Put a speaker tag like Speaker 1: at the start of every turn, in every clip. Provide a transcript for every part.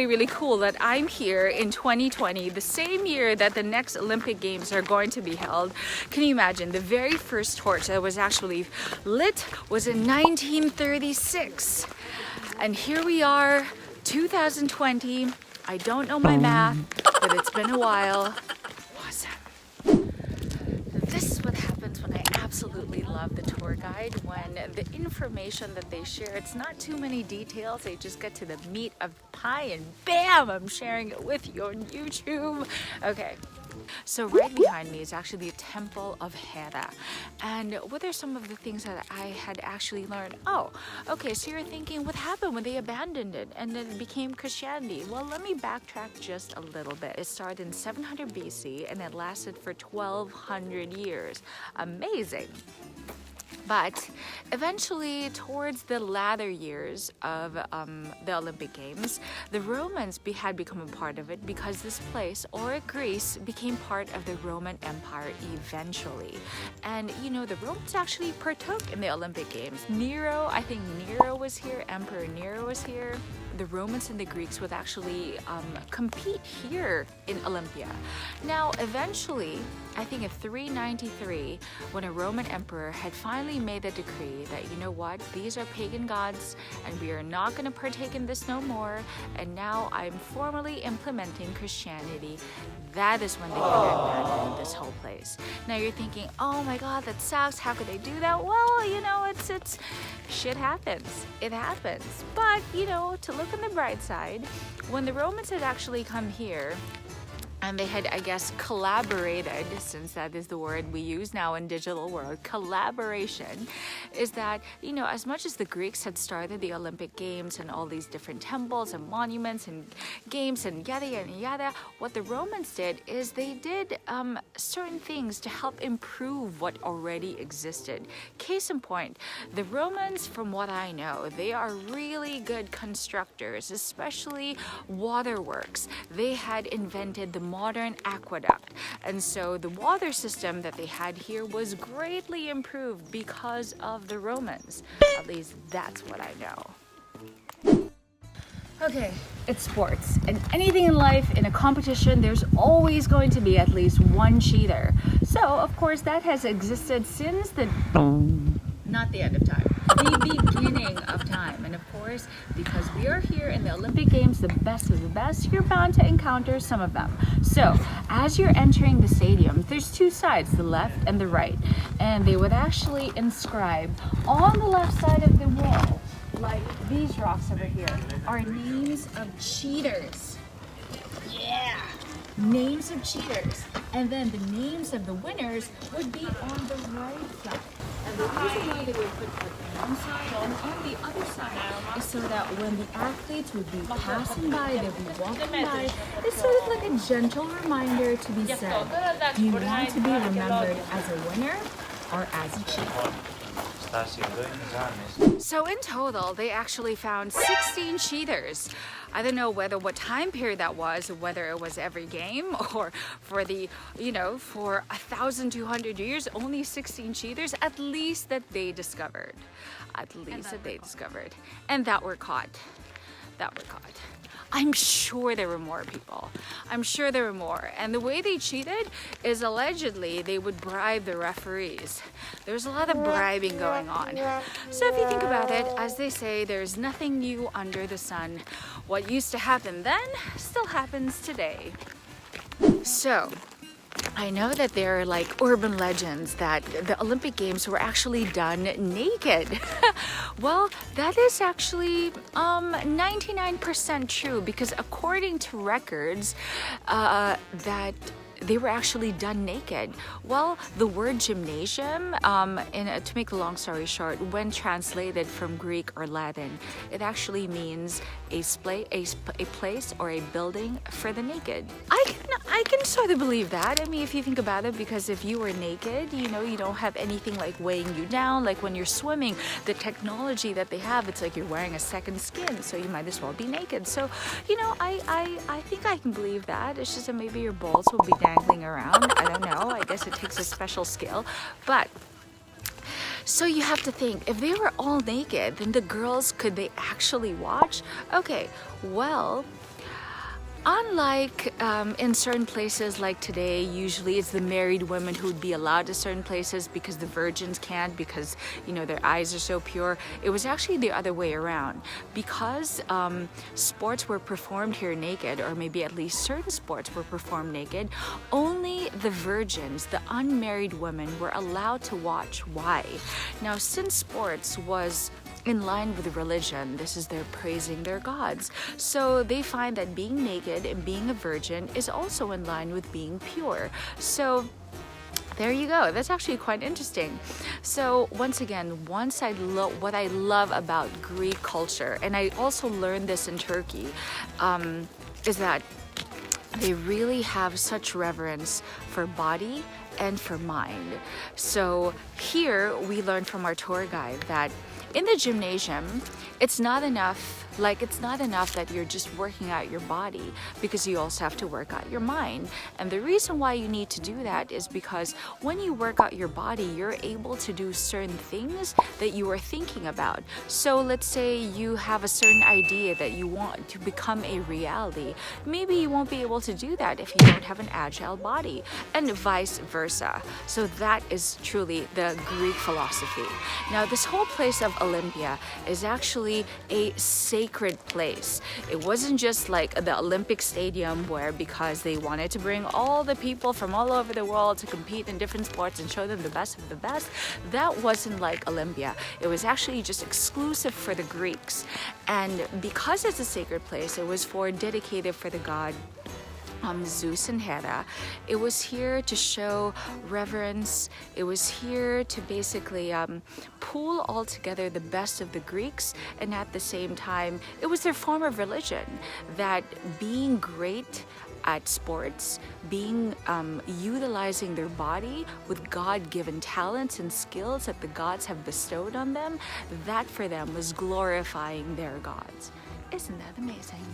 Speaker 1: really cool that I'm here in 2020, the same year that the next Olympic Games are going to be held. Can you imagine? The very first torch that was actually lit was in 1936. And here we are, 2020. I don't know my math, but it's been a while. Awesome. This is what happens when I absolutely love the tour guide, when the information that they share, it's not too many details, they just get to the meat of the pie and bam, I'm sharing it with you on YouTube. Okay. So right behind me is actually the Temple of Hera. And what are some of the things that I had actually learned? Oh, okay, so you're thinking, what happened when they abandoned it and then it became Christianity? Well, let me backtrack just a little bit. It started in 700 BC and it lasted for 1,200 years. Amazing. But eventually, towards the latter years of the Olympic Games, the Romans had become a part of it because this place, or Greece, became part of the Roman Empire eventually. And you know, the Romans actually partook in the Olympic Games. I think Nero was here, Emperor Nero was here. The Romans and the Greeks would actually compete here in Olympia. Now, eventually, I think in 393, when a Roman emperor had finally made a decree that, you know what, these are pagan gods and we are not going to partake in this no more, and now I'm formally implementing Christianity, that is when they abandoned this whole place. Now you're thinking, oh my god, that sucks, how could they do that? Well, you know, it's shit happens. It happens. But, you know, to look on the bright side, when the Romans had actually come here, and they had, I guess, collaborated, since that is the word we use now in digital world, collaboration, is that, you know, as much as the Greeks had started the Olympic Games and all these different temples and monuments and games and yada, yada, yada, what the Romans did is they did certain things to help improve what already existed. Case in point, the Romans, from what I know, they are really good constructors, especially waterworks. They had invented the modern aqueduct, and so the water system that they had here was greatly improved because of the Romans. At least that's what I know. Okay, it's sports, and anything in life, in a competition, there's always going to be at least one cheater. So of course that has existed since not the end of time, the beginning of time. And of course, because we are here in the Olympic Games, the best of the best, you're bound to encounter some of them. So as you're entering the stadium, there's two sides, the left and the right, and they would actually inscribe on the left side of the wall, like these rocks over here, are names of cheaters. Yeah, names of cheaters. And then the names of the winners would be on the right side. And the reason why they would put on one side and on the other side is so that when the athletes would be passing by, they'd be walking by, it's sort of like a gentle reminder to be said. Do you want to be remembered as a winner or as a cheater? So in total, they actually found 16 cheaters. I don't know what time period that was, whether it was every game or for the, you know, for 1,200 years, only 16 cheaters, at least that they discovered. At least that they discovered. And that were caught. I'm sure there were more people. I'm sure there were more. And the way they cheated is allegedly they would bribe the referees. There's a lot of bribing going on. So if you think about it, as they say, there's nothing new under the sun. What used to happen then still happens today. So I know that there are like urban legends that the Olympic Games were actually done naked. Well, that is actually 99% true, because according to records that they were actually done naked. Well, the word gymnasium, to make the long story short, when translated from Greek or Latin, it actually means a place or a building for the naked. I can sort of believe that. I mean, if you think about it, because if you were naked, you know, you don't have anything like weighing you down. Like when you're swimming, the technology that they have, it's like you're wearing a second skin, so you might as well be naked. So, you know, I think I can believe that. It's just that maybe your balls will be dangling around. I don't know. I guess it takes a special skill. But so you have to think, if they were all naked, then the girls, could they actually watch? Okay, well, Unlike in certain places like today, usually it's the married women who would be allowed to certain places because the virgins can't, because you know their eyes are so pure. It was actually the other way around. Because sports were performed here naked, or maybe at least certain sports were performed naked, only the virgins, the unmarried women, were allowed to watch. Why? Now, since sports was in line with religion, this is their praising their gods. So they find that being naked and being a virgin is also in line with being pure. So there you go. That's actually quite interesting. So once again, what I love about Greek culture, and I also learned this in Turkey, is that they really have such reverence for body and for mind. So here we learned from our tour guide that in the gymnasium, it's not enough that you're just working out your body, because you also have to work out your mind. And the reason why you need to do that is because when you work out your body, you're able to do certain things that you are thinking about. So let's say you have a certain idea that you want to become a reality. Maybe you won't be able to do that if you don't have an agile body, and vice versa. So that is truly the Greek philosophy. Now, this whole place of Olympia is actually a sacred place. It wasn't just like the Olympic Stadium where, because they wanted to bring all the people from all over the world to compete in different sports and show them the best of the best, that wasn't like Olympia. It was actually just exclusive for the Greeks. And because it's a sacred place, it was dedicated for the god Zeus and Hera. It was here to show reverence. It was here to basically pool all together the best of the Greeks, and at the same time, it was their form of religion, that being great at sports, utilizing their body with God-given talents and skills that the gods have bestowed on them, that for them was glorifying their gods. Isn't that amazing?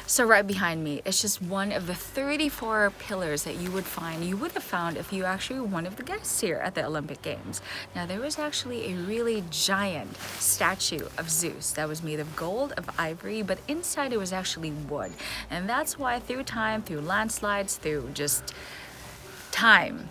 Speaker 1: So right behind me is just one of the 34 pillars that you would have found if you actually were one of the guests here at the Olympic Games. Now, there was actually a really giant statue of Zeus that was made of gold, of ivory, but inside it was actually wood. And that's why through time, through landslides, through just time,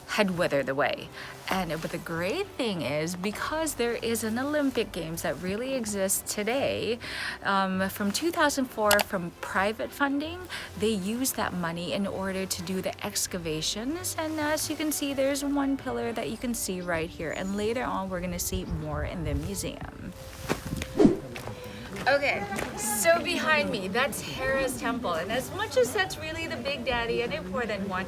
Speaker 1: had withered away. But the great thing is, because there is an Olympic Games that really exists today, from 2004, from private funding, they use that money in order to do the excavations. And as you can see, there's one pillar that you can see right here. And later on, we're gonna see more in the museum. Okay, so behind me, that's Hera's temple, and as much as that's really the big daddy and important one,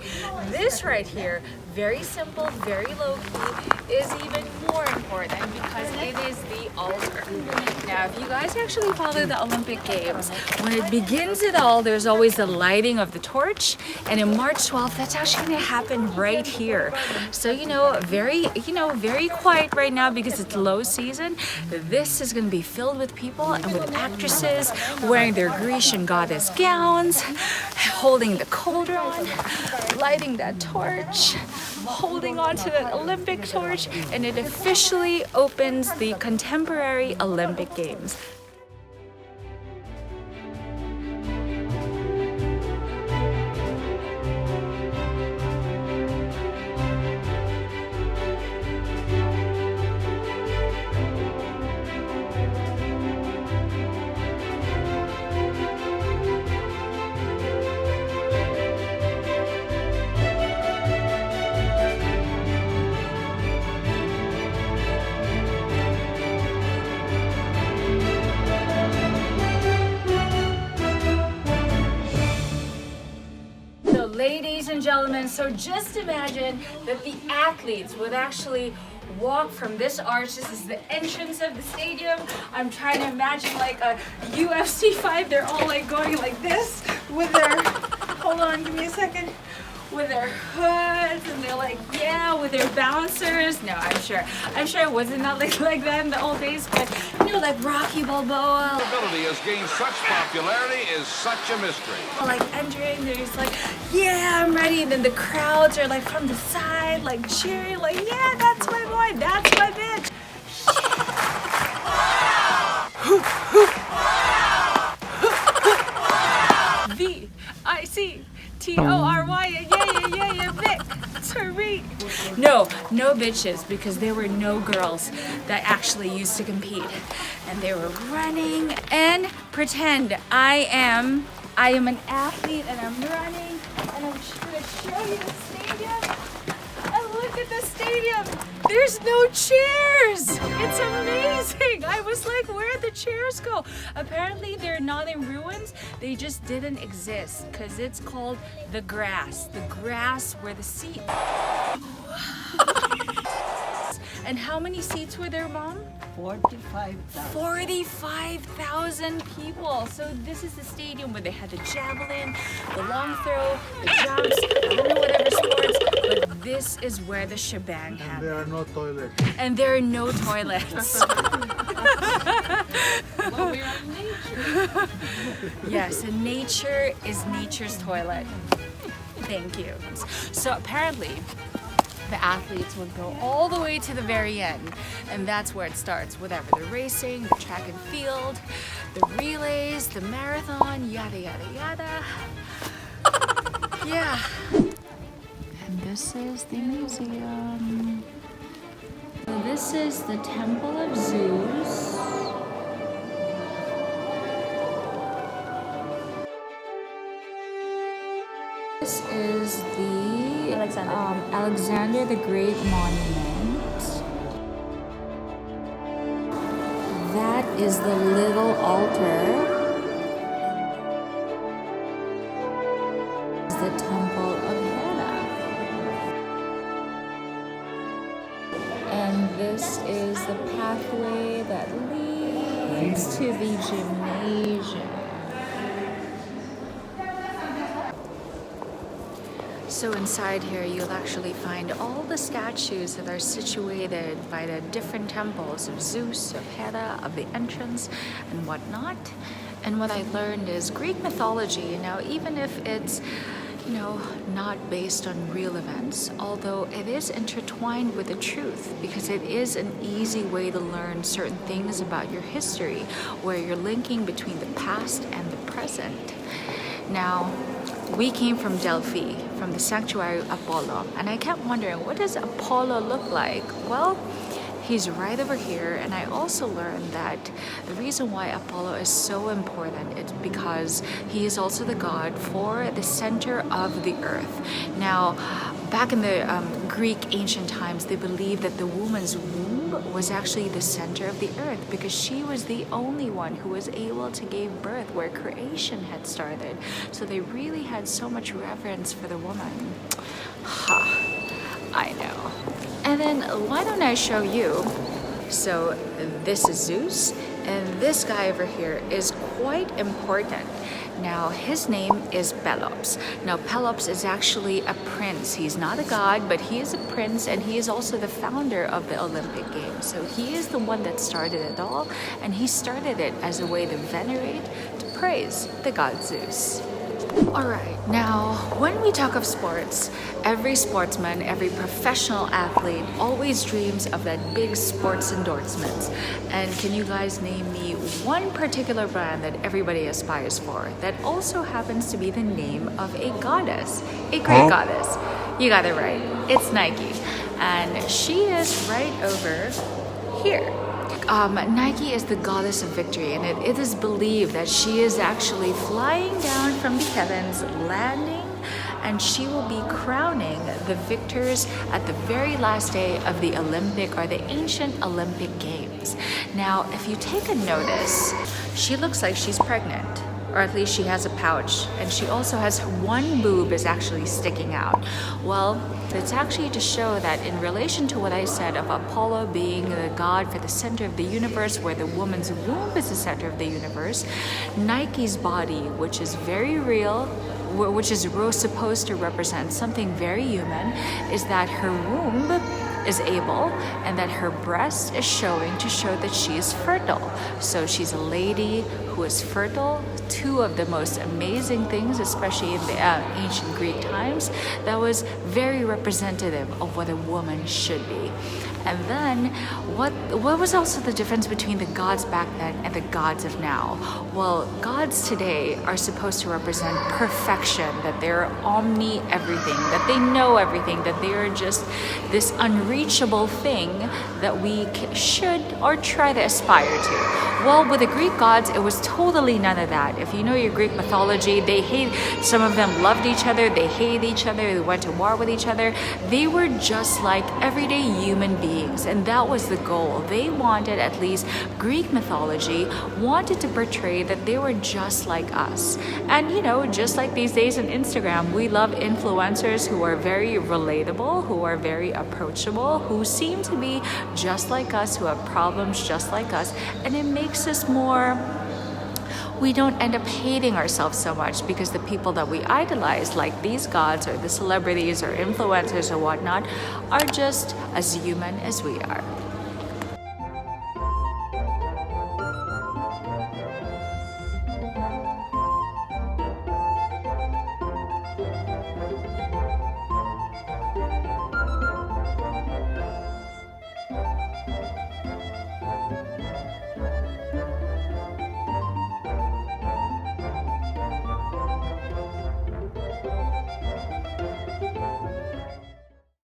Speaker 1: this right here, very simple, very low-key, is even more important because it is the altar. Now, if you guys actually follow the Olympic Games, when it begins it all, there's always the lighting of the torch, and in March 12th, that's actually going to happen right here. So, very quiet right now because it's low season. This is going to be filled with people and with actresses wearing their Grecian goddess gowns, holding the cauldron, lighting that torch, holding on to that Olympic torch, and it officially opens the contemporary Olympic Games. Ladies and gentlemen, so just imagine that the athletes would actually walk from this arch. This is the entrance of the stadium. I'm trying to imagine like a UFC fight. They're all like going like this with their, hold on, give me a second, with their hoods, and they're like, yeah, with their bouncers. No, I'm sure it wasn't not like that in the old days, but like Rocky Balboa.
Speaker 2: Ability has gained such popularity is such a mystery.
Speaker 1: Like entering, they're just like, yeah, I'm ready, and then the crowds are like from the side, like cheering, like, yeah, that's my boy, that's my bitch. T-O-R-Y, yeah, victory. No bitches, because there were no girls that actually used to compete. And they were running and pretend I am an athlete and I'm running and I'm gonna show you the stadium. And look at the stadium. There's no chairs. It's amazing. I was like, where'd the chairs go? Apparently they're not in ruins. They just didn't exist because it's called the grass. The grass where the seat. And how many seats were there, Mom?
Speaker 3: 45,000.
Speaker 1: 45,000 people. So this is the stadium where they had the javelin, the long throw, the jumps, I don't know whatever sports, but this is where the shebang happened.
Speaker 4: There are no toilets.
Speaker 1: And there are no toilets.
Speaker 3: Well, we're in nature.
Speaker 1: Yes, and nature is nature's toilet. Thank you. So apparently, the athletes would go all the way to the very end, and that's where it starts, whatever, the racing, the track and field, the relays, the marathon, yada yada yada. Yeah. And this is the museum. So this is the Temple of Zeus. This is the Alexander the Great Monument. That is the little altar. This is the Temple of Hera. And this is the pathway that leads to the gymnasium. So inside here, you'll actually find all the statues that are situated by the different temples of Zeus, of Hera, of the entrance, and whatnot. And what I learned is Greek mythology, now even if it's, not based on real events, although it is intertwined with the truth, because it is an easy way to learn certain things about your history, where you're linking between the past and the present. Now, we came from Delphi, from the sanctuary of Apollo, and I kept wondering, what does Apollo look like? Well, he's right over here, and I also learned that the reason why Apollo is so important is because he is also the god for the center of the earth. Now, back in the Greek ancient times, they believed that the woman's womb was actually the center of the earth because she was the only one who was able to give birth where creation had started. So they really had so much reverence for the woman. I know. And then why don't I show you? So this is Zeus, and this guy over here is quite important. Now, his name is Pelops. Now, Pelops is actually a prince. He's not a god, but he is a prince, and he is also the founder of the Olympic Games. So he is the one that started it all, and he started it as a way to venerate, to praise the god Zeus. Alright, now when we talk of sports, every sportsman, every professional athlete always dreams of that big sports endorsements. And can you guys name me one particular brand that everybody aspires for that also happens to be the name of a goddess, a Greek goddess? You got it right, it's Nike. And she is right over here. Nike is the goddess of victory, and it is believed that she is actually flying down from the heavens, landing, and she will be crowning the victors at the very last day of the Olympic or the Ancient Olympic Games. Now, if you take a notice, she looks like she's pregnant, or at least she has a pouch, and she also has one boob is actually sticking out. Well, it's actually to show that in relation to what I said of Apollo being the god for the center of the universe, where the woman's womb is the center of the universe, Nike's body, which is very real, which is supposed to represent something very human, is that her womb is able and that her breast is showing to show that she is fertile. So she's a lady who who was fertile, two of the most amazing things, especially in the ancient Greek times, that was very representative of what a woman should be. And then, what was also the difference between the gods back then and the gods of now? Well, gods today are supposed to represent perfection, that they're everything, that they know everything, that they are just this unreachable thing that we should or try to aspire to. Well, with the Greek gods, it was totally none of that. If you know your Greek mythology, some of them loved each other, they hated each other, they went to war with each other. They were just like everyday human beings, and that was the goal. They wanted, at least Greek mythology, wanted to portray that they were just like us. And just like these days on Instagram, we love influencers who are very relatable, who are very approachable, who seem to be just like us, who have problems just like us, and it makes us more, we don't end up hating ourselves so much because the people that we idolize, like these gods or the celebrities or influencers or whatnot, are just as human as we are.